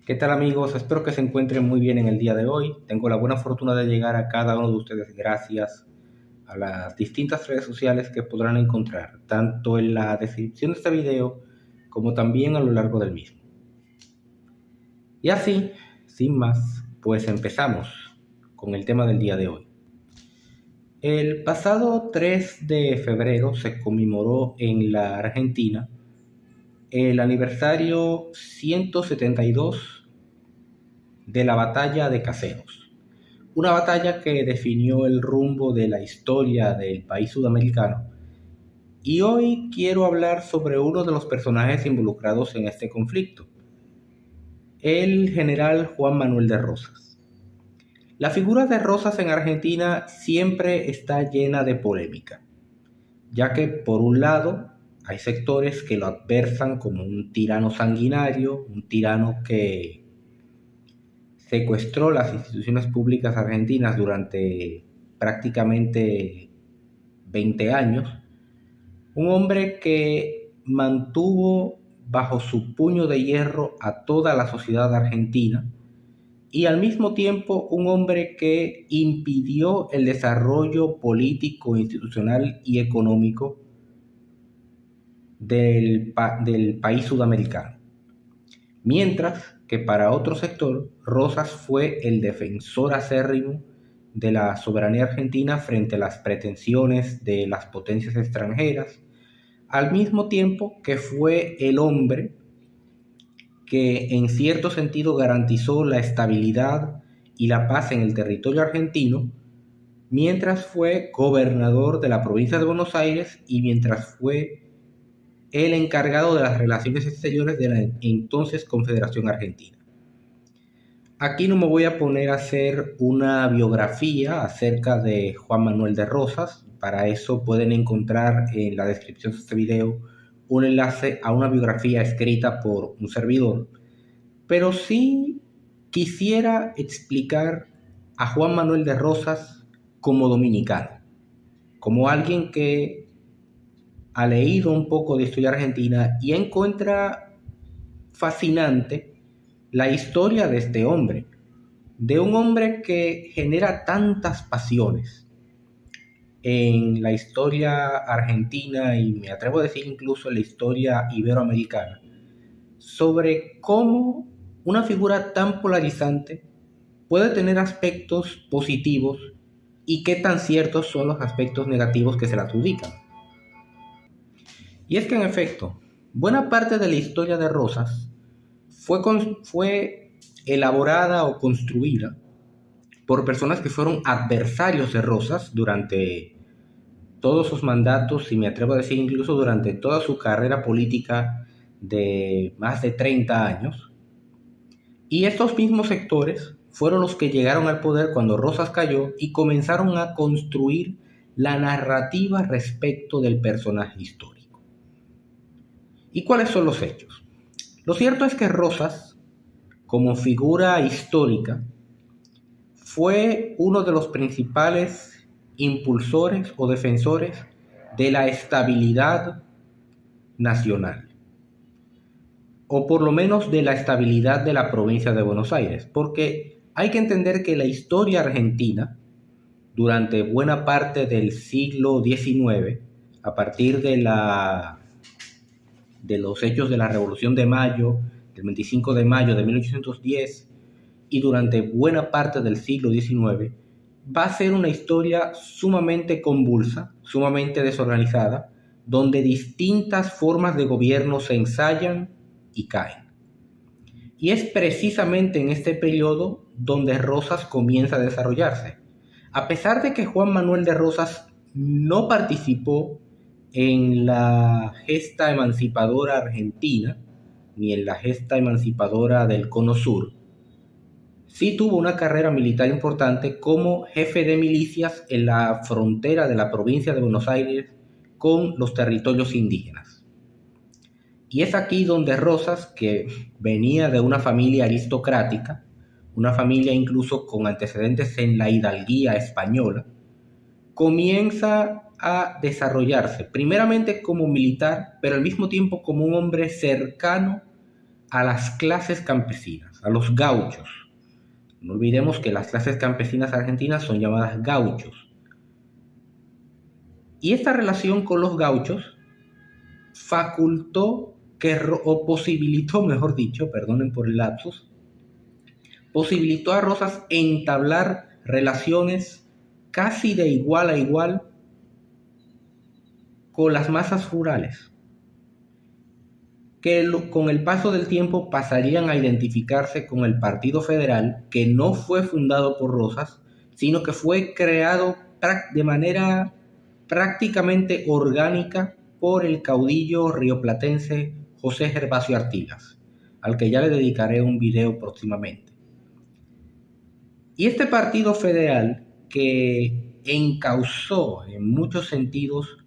¿Qué tal amigos? Espero que se encuentren muy bien en el día de hoy. Tengo la buena fortuna de llegar a cada uno de ustedes gracias a las distintas redes sociales que podrán encontrar, tanto en la descripción de este video como también a lo largo del mismo. Y así, sin más, pues empezamos con el tema del día de hoy. El pasado 3 de febrero se conmemoró en la Argentina el aniversario 172 de la Batalla de Caseros, una batalla que definió el rumbo de la historia del país sudamericano. Y hoy quiero hablar sobre uno de los personajes involucrados en este conflicto, el general Juan Manuel de Rosas. La figura de Rosas en Argentina siempre está llena de polémica, ya que por un lado hay sectores que lo adversan como un tirano sanguinario, un tirano que secuestró las instituciones públicas argentinas durante prácticamente 20 años, un hombre que mantuvo bajo su puño de hierro a toda la sociedad argentina y al mismo tiempo un hombre que impidió el desarrollo político, institucional y económico del país sudamericano. Mientras que para otro sector, Rosas fue el defensor acérrimo de la soberanía argentina frente a las pretensiones de las potencias extranjeras, al mismo tiempo que fue el hombre que en cierto sentido garantizó la estabilidad y la paz en el territorio argentino, mientras fue gobernador de la provincia de Buenos Aires y mientras fue el encargado de las relaciones exteriores de la entonces Confederación Argentina. Aquí no me voy a poner a hacer una biografía acerca de Juan Manuel de Rosas. Para eso pueden encontrar en la descripción de este video un enlace a una biografía escrita por un servidor. Pero sí quisiera explicar a Juan Manuel de Rosas como dominicano, como alguien que ha leído un poco de historia argentina y encuentra fascinante la historia de este hombre, de un hombre que genera tantas pasiones en la historia argentina y me atrevo a decir incluso en la historia iberoamericana, sobre cómo una figura tan polarizante puede tener aspectos positivos y qué tan ciertos son los aspectos negativos que se le adjudican. Y es que en efecto, buena parte de la historia de Rosas fue elaborada o construida por personas que fueron adversarios de Rosas durante todos sus mandatos y me atrevo a decir incluso durante toda su carrera política de más de 30 años. Y estos mismos sectores fueron los que llegaron al poder cuando Rosas cayó y comenzaron a construir la narrativa respecto del personaje histórico. ¿Y cuáles son los hechos? Lo cierto es que Rosas, como figura histórica, fue uno de los principales impulsores o defensores de la estabilidad nacional, o por lo menos de la estabilidad de la provincia de Buenos Aires, porque hay que entender que la historia argentina, durante buena parte del siglo XIX, a partir de los hechos de la Revolución de Mayo, del 25 de mayo de 1810, y durante buena parte del siglo XIX, va a ser una historia sumamente convulsa, sumamente desorganizada, donde distintas formas de gobierno se ensayan y caen. Y es precisamente en este periodo donde Rosas comienza a desarrollarse. A pesar de que Juan Manuel de Rosas no participó en la gesta emancipadora argentina, ni en la gesta emancipadora del Cono Sur, sí tuvo una carrera militar importante como jefe de milicias en la frontera de la provincia de Buenos Aires con los territorios indígenas. Y es aquí donde Rosas, que venía de una familia aristocrática, una familia incluso con antecedentes en la hidalguía española, comienza a desarrollarse, primeramente como militar, pero al mismo tiempo como un hombre cercano a las clases campesinas. argentinas, a los gauchos. No olvidemos que las clases campesinas argentinas son llamadas gauchos. Y esta relación con los gauchos posibilitó, mejor dicho, perdonen por el lapsus, posibilitó a Rosas entablar relaciones casi de igual a igual con las masas rurales, que con el paso del tiempo pasarían a identificarse con el Partido Federal, que no fue fundado por Rosas, sino que fue creado de manera prácticamente orgánica por el caudillo rioplatense José Gervasio Artigas, al que ya le dedicaré un video próximamente. Y este Partido Federal, que encauzó en muchos sentidos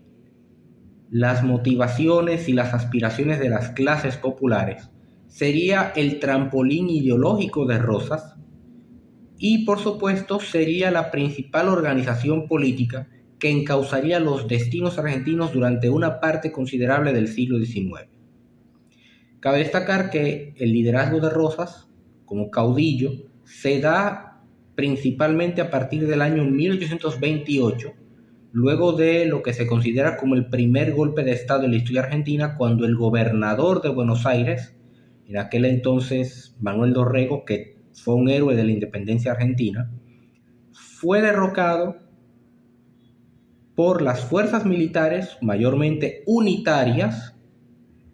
las motivaciones y las aspiraciones de las clases populares, sería el trampolín ideológico de Rosas y, por supuesto, sería la principal organización política que encauzaría los destinos argentinos durante una parte considerable del siglo XIX. Cabe destacar que el liderazgo de Rosas, como caudillo, se da principalmente a partir del año 1828, luego de lo que se considera como el primer golpe de Estado en la historia argentina, cuando el gobernador de Buenos Aires, en aquel entonces Manuel Dorrego, que fue un héroe de la independencia argentina, fue derrocado por las fuerzas militares, mayormente unitarias.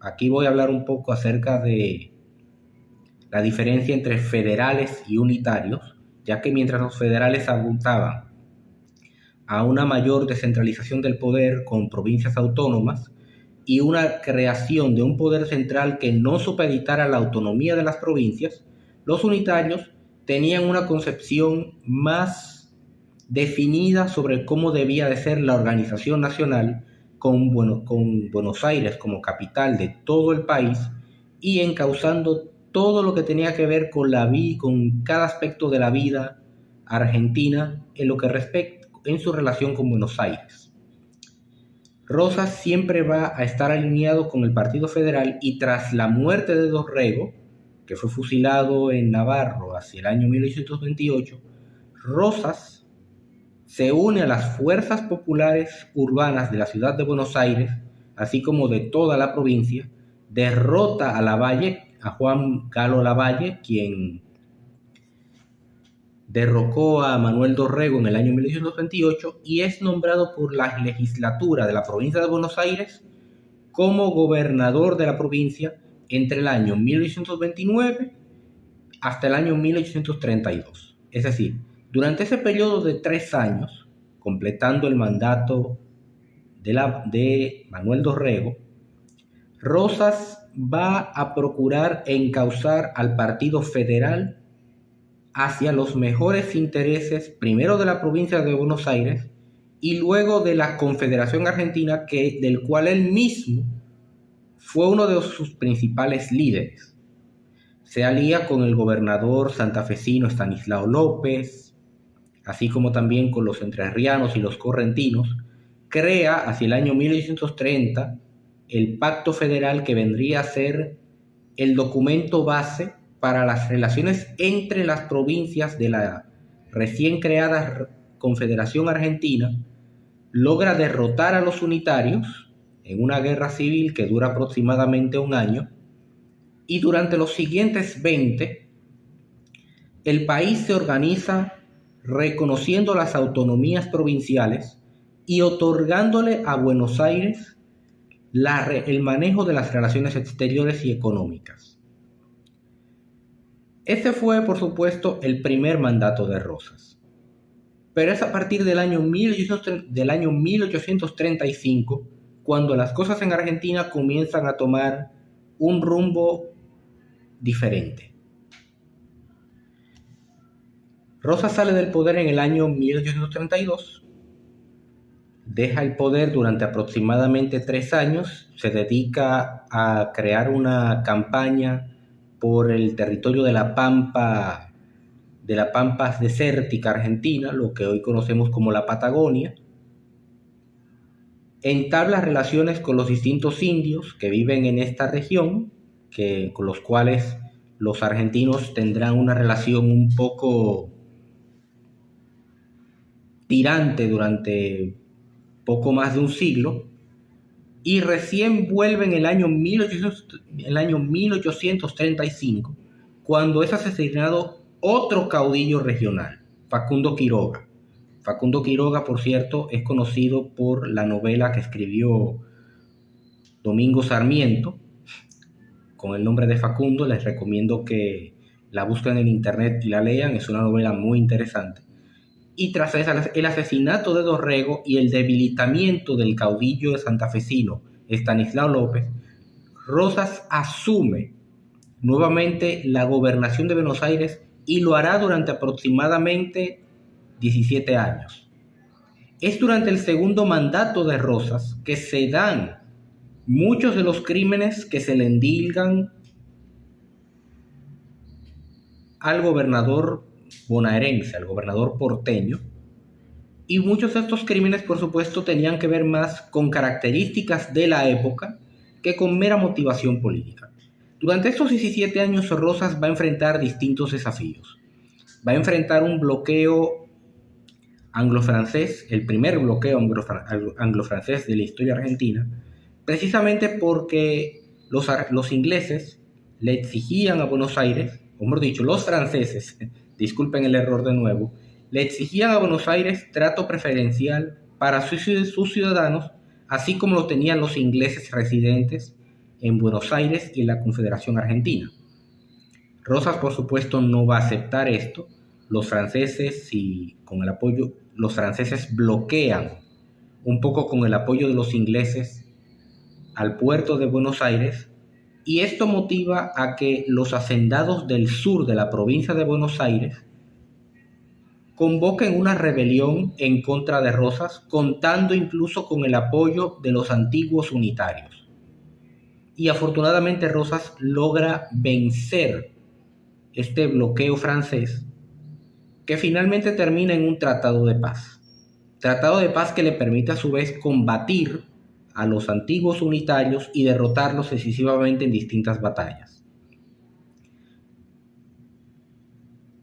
Aquí voy a hablar un poco acerca de la diferencia entre federales y unitarios, ya que mientras los federales apuntaban a una mayor descentralización del poder con provincias autónomas y una creación de un poder central que no supeditara la autonomía de las provincias, los unitarios tenían una concepción más definida sobre cómo debía de ser la organización nacional, con Buenos Aires como capital de todo el país y encauzando todo lo que tenía que ver con con cada aspecto de la vida argentina en su relación con Buenos Aires. Rosas siempre va a estar alineado con el Partido Federal y tras la muerte de Dorrego, que fue fusilado en Navarro hacia el año 1828, Rosas se une a las fuerzas populares urbanas de la ciudad de Buenos Aires, así como de toda la provincia, derrota a Lavalle, a Juan Galo Lavalle, quien derrocó a Manuel Dorrego en el año 1828 y es nombrado por la legislatura de la provincia de Buenos Aires como gobernador de la provincia entre el año 1829 hasta el año 1832. Es decir, durante ese periodo de 3 años, completando el mandato de Manuel Dorrego, Rosas va a procurar encauzar al Partido Federal hacia los mejores intereses, primero de la provincia de Buenos Aires y luego de la Confederación Argentina, del cual él mismo fue uno de sus principales líderes. Se alía con el gobernador santafesino Estanislao López, así como también con los entrerrianos y los correntinos, crea hacia el año 1830 el Pacto Federal, que vendría a ser el documento base para las relaciones entre las provincias de la recién creada Confederación Argentina. Logra derrotar a los unitarios en una guerra civil que dura aproximadamente 1 año, y durante los siguientes 20, el país se organiza reconociendo las autonomías provinciales y otorgándole a Buenos Aires el manejo de las relaciones exteriores y económicas. Ese fue, por supuesto, el primer mandato de Rosas. Pero es a partir del año 1835 cuando las cosas en Argentina comienzan a tomar un rumbo diferente. Rosas sale del poder en el año 1832, deja el poder durante aproximadamente 3 años, se dedica a crear una campaña por el territorio de la Pampa desértica argentina, lo que hoy conocemos como la Patagonia. Entabla relaciones con los distintos indios que viven en esta región, con los cuales los argentinos tendrán una relación un poco tirante durante poco más de un siglo, y recién vuelve en el año 1835, cuando es asesinado otro caudillo regional, Facundo Quiroga. Facundo Quiroga, por cierto, es conocido por la novela que escribió Domingo Sarmiento, con el nombre de Facundo. Les recomiendo que la busquen en internet y la lean, es una novela muy interesante. Y tras el asesinato de Dorrego y el debilitamiento del caudillo santafesino Estanislao López, Rosas asume nuevamente la gobernación de Buenos Aires y lo hará durante aproximadamente 17 años. Es durante el segundo mandato de Rosas que se dan muchos de los crímenes que se le endilgan al gobernador bonaerense, al gobernador porteño, y muchos de estos crímenes, por supuesto, tenían que ver más con características de la época que con mera motivación política. Durante estos 17 años, Rosas va a enfrentar distintos desafíos. Va a enfrentar un bloqueo anglo-francés, el primer bloqueo anglo-francés de la historia argentina, precisamente porque los ingleses le exigían a Buenos Aires, o mejor dicho, los franceses, disculpen el error de nuevo, le exigían a Buenos Aires trato preferencial para sus ciudadanos, así como lo tenían los ingleses residentes en Buenos Aires y en la Confederación Argentina. Rosas, por supuesto, no va a aceptar esto. Los franceses bloquean un poco con el apoyo de los ingleses al puerto de Buenos Aires, y esto motiva a que los hacendados del sur de la provincia de Buenos Aires convoquen una rebelión en contra de Rosas, contando incluso con el apoyo de los antiguos unitarios. Y afortunadamente Rosas logra vencer este bloqueo francés, que finalmente termina en un tratado de paz. Tratado de paz que le permite a su vez combatir a los antiguos unitarios y derrotarlos decisivamente en distintas batallas.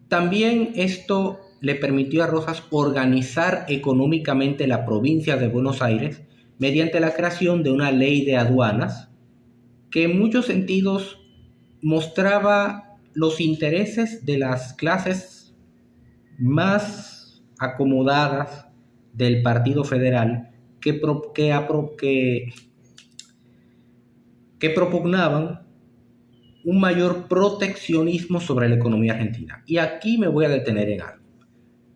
También esto le permitió a Rosas organizar económicamente la provincia de Buenos Aires mediante la creación de una ley de aduanas que en muchos sentidos mostraba los intereses de las clases más acomodadas del Partido Federal, que propugnaban un mayor proteccionismo sobre la economía argentina. Y aquí me voy a detener en algo.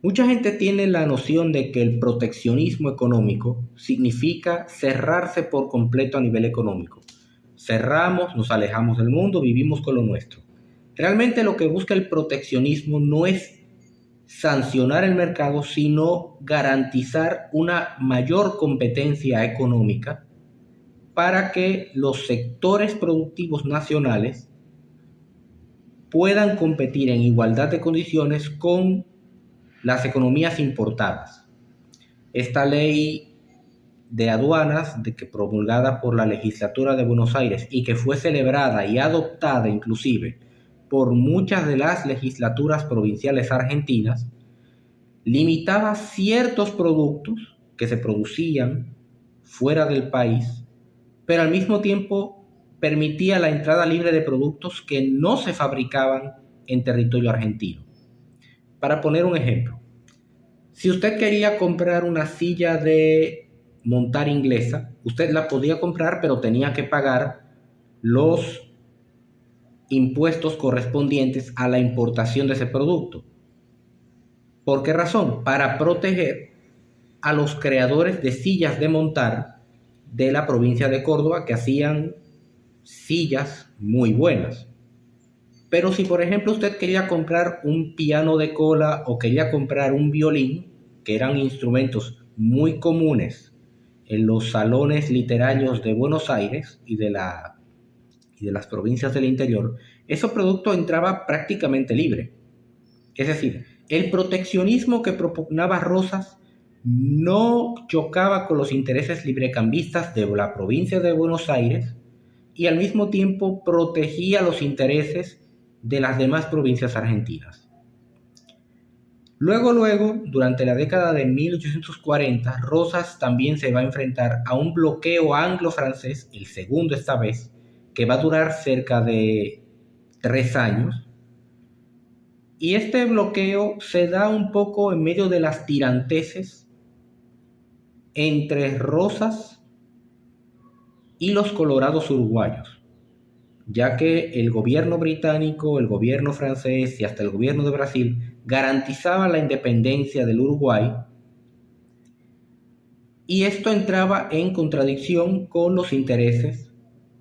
Mucha gente tiene la noción de que el proteccionismo económico significa cerrarse por completo a nivel económico. Cerramos, nos alejamos del mundo, vivimos con lo nuestro. Realmente lo que busca el proteccionismo no es sancionar el mercado, sino garantizar una mayor competencia económica para que los sectores productivos nacionales puedan competir en igualdad de condiciones con las economías importadas. Esta ley de aduanas, promulgada por la legislatura de Buenos Aires y que fue celebrada y adoptada inclusive por muchas de las legislaturas provinciales argentinas, limitaba ciertos productos que se producían fuera del país, pero al mismo tiempo permitía la entrada libre de productos que no se fabricaban en territorio argentino. Para poner un ejemplo, si usted quería comprar una silla de montar inglesa, usted la podía comprar, pero tenía que pagar los impuestos correspondientes a la importación de ese producto. ¿Por qué razón? Para proteger a los creadores de sillas de montar de la provincia de Córdoba, que hacían sillas muy buenas. Pero si por ejemplo usted quería comprar un piano de cola o quería comprar un violín, que eran instrumentos muy comunes en los salones literarios de Buenos Aires y de las provincias del interior, ese producto entraba prácticamente libre. Es decir, el proteccionismo que propugnaba Rosas no chocaba con los intereses librecambistas de la provincia de Buenos Aires y al mismo tiempo protegía los intereses de las demás provincias argentinas. Luego, durante la década de 1840, Rosas también se va a enfrentar a un bloqueo anglo-francés, el segundo esta vez, que va a durar cerca de 3 años. Y este bloqueo se da un poco en medio de las tiranteses entre Rosas y los colorados uruguayos, ya que el gobierno británico, el gobierno francés y hasta el gobierno de Brasil garantizaban la independencia del Uruguay, y esto entraba en contradicción con los intereses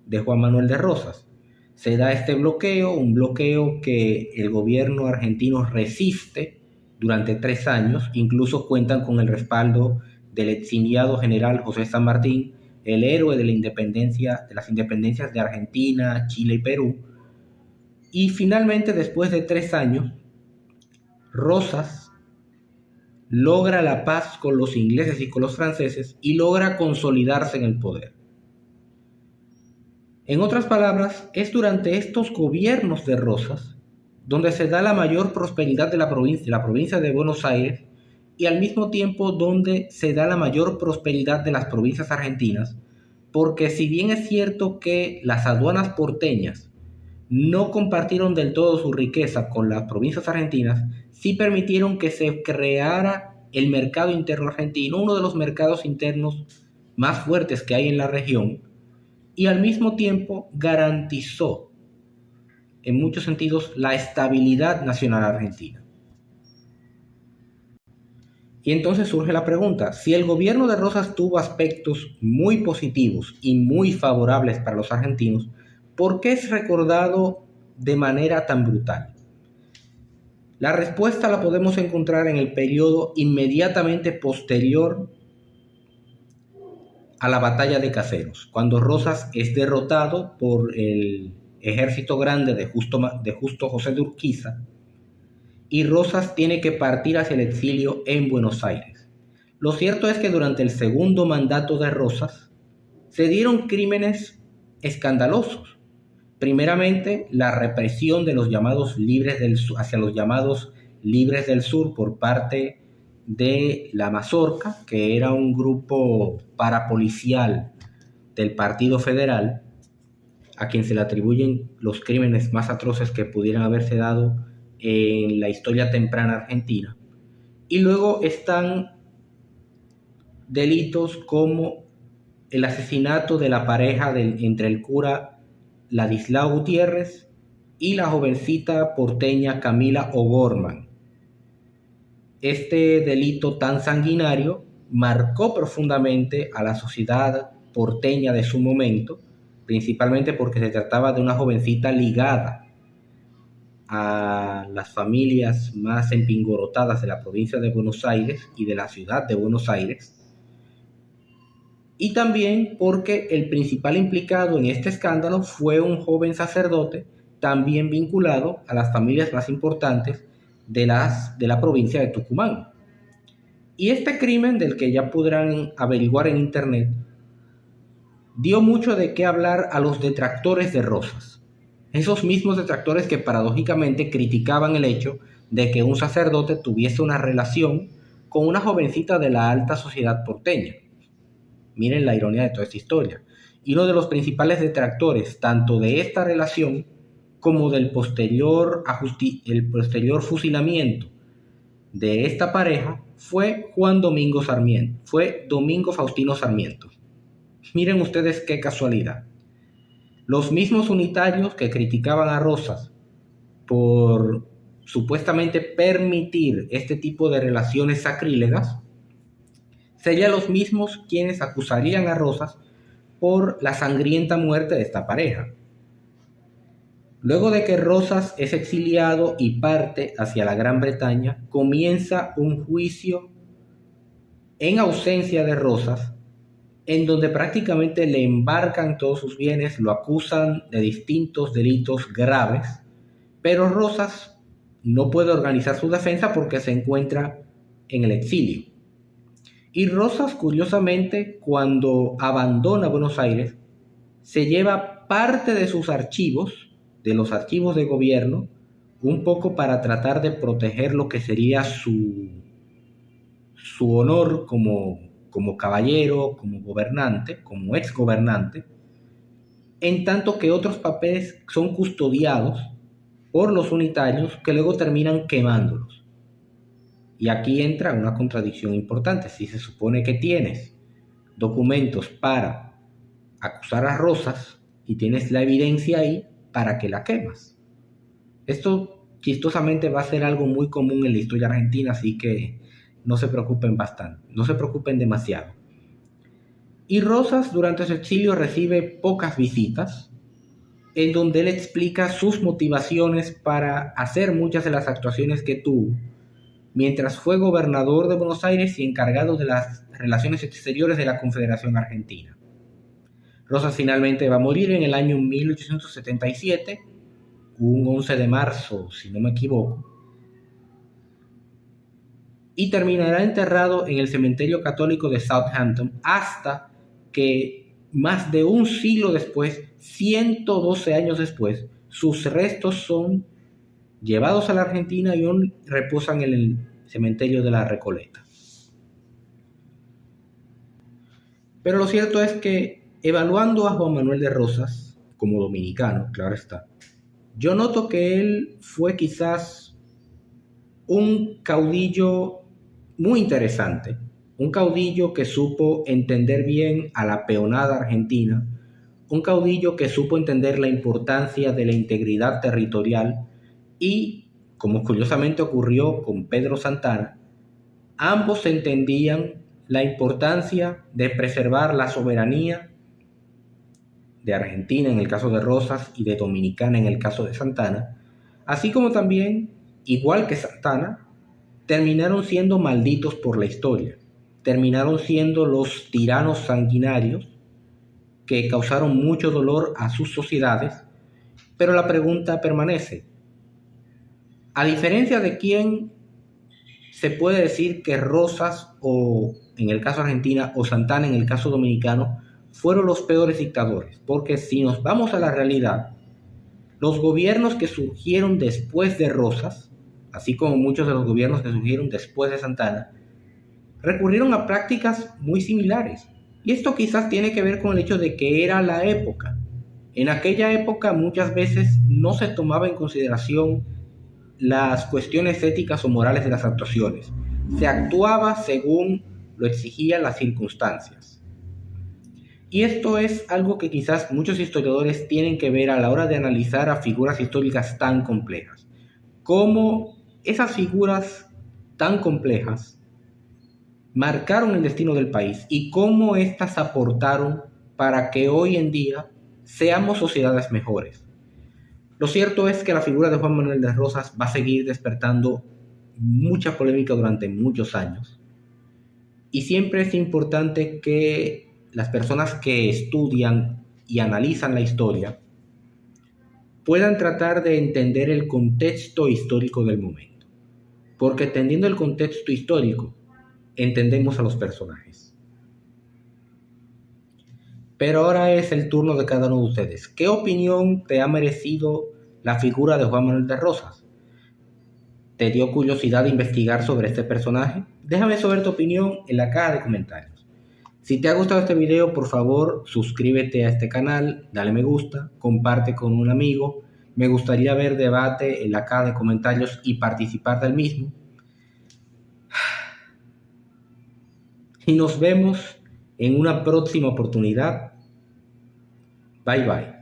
de Juan Manuel de Rosas. Se da este bloqueo, un bloqueo que el gobierno argentino resiste durante 3 años, incluso cuentan con el respaldo del exiliado general José San Martín, el héroe de la independencia, de las independencias de Argentina, Chile y Perú. Y finalmente, después de 3 años, Rosas logra la paz con los ingleses y con los franceses y logra consolidarse en el poder. En otras palabras, es durante estos gobiernos de Rosas donde se da la mayor prosperidad de la provincia de Buenos Aires, y al mismo tiempo donde se da la mayor prosperidad de las provincias argentinas, porque si bien es cierto que las aduanas porteñas no compartieron del todo su riqueza con las provincias argentinas, sí permitieron que se creara el mercado interno argentino, uno de los mercados internos más fuertes que hay en la región, y al mismo tiempo garantizó en muchos sentidos la estabilidad nacional argentina. Y entonces surge la pregunta: si el gobierno de Rosas tuvo aspectos muy positivos y muy favorables para los argentinos, ¿por qué es recordado de manera tan brutal? La respuesta la podemos encontrar en el periodo inmediatamente posterior a la batalla de Caseros, cuando Rosas es derrotado por el ejército grande de Justo José de Urquiza, y Rosas tiene que partir hacia el exilio en Buenos Aires. Lo cierto es que durante el segundo mandato de Rosas se dieron crímenes escandalosos. Primeramente, la represión de los llamados libres del sur, hacia los llamados libres del sur por parte de la Mazorca, que era un grupo parapolicial del Partido Federal, a quien se le atribuyen los crímenes más atroces que pudieran haberse dado en la historia temprana argentina. Y luego están delitos como el asesinato de la pareja entre el cura Ladislao Gutiérrez y la jovencita porteña Camila O'Gorman. Este delito tan sanguinario marcó profundamente a la sociedad porteña de su momento, principalmente porque se trataba de una jovencita ligada a las familias más empingorotadas de la provincia de Buenos Aires y de la ciudad de Buenos Aires, y también porque el principal implicado en este escándalo fue un joven sacerdote también vinculado a las familias más importantes de la provincia de Tucumán. Y este crimen, del que ya podrán averiguar en internet, dio mucho de qué hablar a los detractores de Rosas. Esos mismos detractores que paradójicamente criticaban el hecho de que un sacerdote tuviese una relación con una jovencita de la alta sociedad porteña. Miren la ironía de toda esta historia. Y uno de los principales detractores, tanto de esta relación como del posterior fusilamiento de esta pareja, fue Domingo Faustino Sarmiento. Miren ustedes qué casualidad. Los mismos unitarios que criticaban a Rosas por supuestamente permitir este tipo de relaciones sacrílegas, serían los mismos quienes acusarían a Rosas por la sangrienta muerte de esta pareja. Luego de que Rosas es exiliado y parte hacia la Gran Bretaña, comienza un juicio en ausencia de Rosas, en donde prácticamente le embarcan todos sus bienes, lo acusan de distintos delitos graves, pero Rosas no puede organizar su defensa porque se encuentra en el exilio. Y Rosas, curiosamente, cuando abandona Buenos Aires, se lleva parte de sus archivos de los archivos de gobierno, un poco para tratar de proteger lo que sería su honor como caballero, como gobernante, como ex gobernante, en tanto que otros papeles son custodiados por los unitarios que luego terminan quemándolos. Y aquí entra una contradicción importante. Si se supone que tienes documentos para acusar a Rosas y tienes la evidencia ahí, ¿para qué la quemas? Esto chistosamente va a ser algo muy común en la historia argentina, así que no se preocupen bastante, no se preocupen demasiado. Y Rosas durante su exilio recibe pocas visitas, en donde él explica sus motivaciones para hacer muchas de las actuaciones que tuvo, mientras fue gobernador de Buenos Aires y encargado de las relaciones exteriores de la Confederación Argentina. Rosas finalmente va a morir en el año 1877, un 11 de marzo, si no me equivoco, y terminará enterrado en el cementerio católico de Southampton hasta que más de un siglo después, 112 años después, sus restos son llevados a la Argentina y aún reposan en el cementerio de la Recoleta. Pero lo cierto es que, evaluando a Juan Manuel de Rosas como dominicano, claro está, yo noto que él fue quizás un caudillo muy interesante, un caudillo que supo entender bien a la peonada argentina, un caudillo que supo entender la importancia de la integridad territorial y, como curiosamente ocurrió con Pedro Santana, ambos entendían la importancia de preservar la soberanía de Argentina en el caso de Rosas y de Dominicana en el caso de Santana, así como también, igual que Santana, terminaron siendo malditos por la historia, terminaron siendo los tiranos sanguinarios que causaron mucho dolor a sus sociedades, pero la pregunta permanece. A diferencia de quién se puede decir que Rosas, o en el caso argentino, o Santana en el caso dominicano, fueron los peores dictadores, porque si nos vamos a la realidad, los gobiernos que surgieron después de Rosas, así como muchos de los gobiernos que surgieron después de Santana, recurrieron a prácticas muy similares. Y esto quizás tiene que ver con el hecho de que era la época. En aquella época muchas veces no se tomaba en consideración las cuestiones éticas o morales de las actuaciones. Se actuaba según lo exigían las circunstancias. Y esto es algo que quizás muchos historiadores tienen que ver a la hora de analizar a figuras históricas tan complejas. Cómo esas figuras tan complejas marcaron el destino del país y cómo éstas aportaron para que hoy en día seamos sociedades mejores. Lo cierto es que la figura de Juan Manuel de Rosas va a seguir despertando mucha polémica durante muchos años. Y siempre es importante que las personas que estudian y analizan la historia puedan tratar de entender el contexto histórico del momento. Porque entendiendo el contexto histórico, entendemos a los personajes. Pero ahora es el turno de cada uno de ustedes. ¿Qué opinión te ha merecido la figura de Juan Manuel de Rosas? ¿Te dio curiosidad investigar sobre este personaje? Déjame saber tu opinión en la caja de comentarios. Si te ha gustado este video, por favor, suscríbete a este canal, dale me gusta, comparte con un amigo. Me gustaría ver debate en la caja de comentarios y participar del mismo. Y nos vemos en una próxima oportunidad. Bye bye.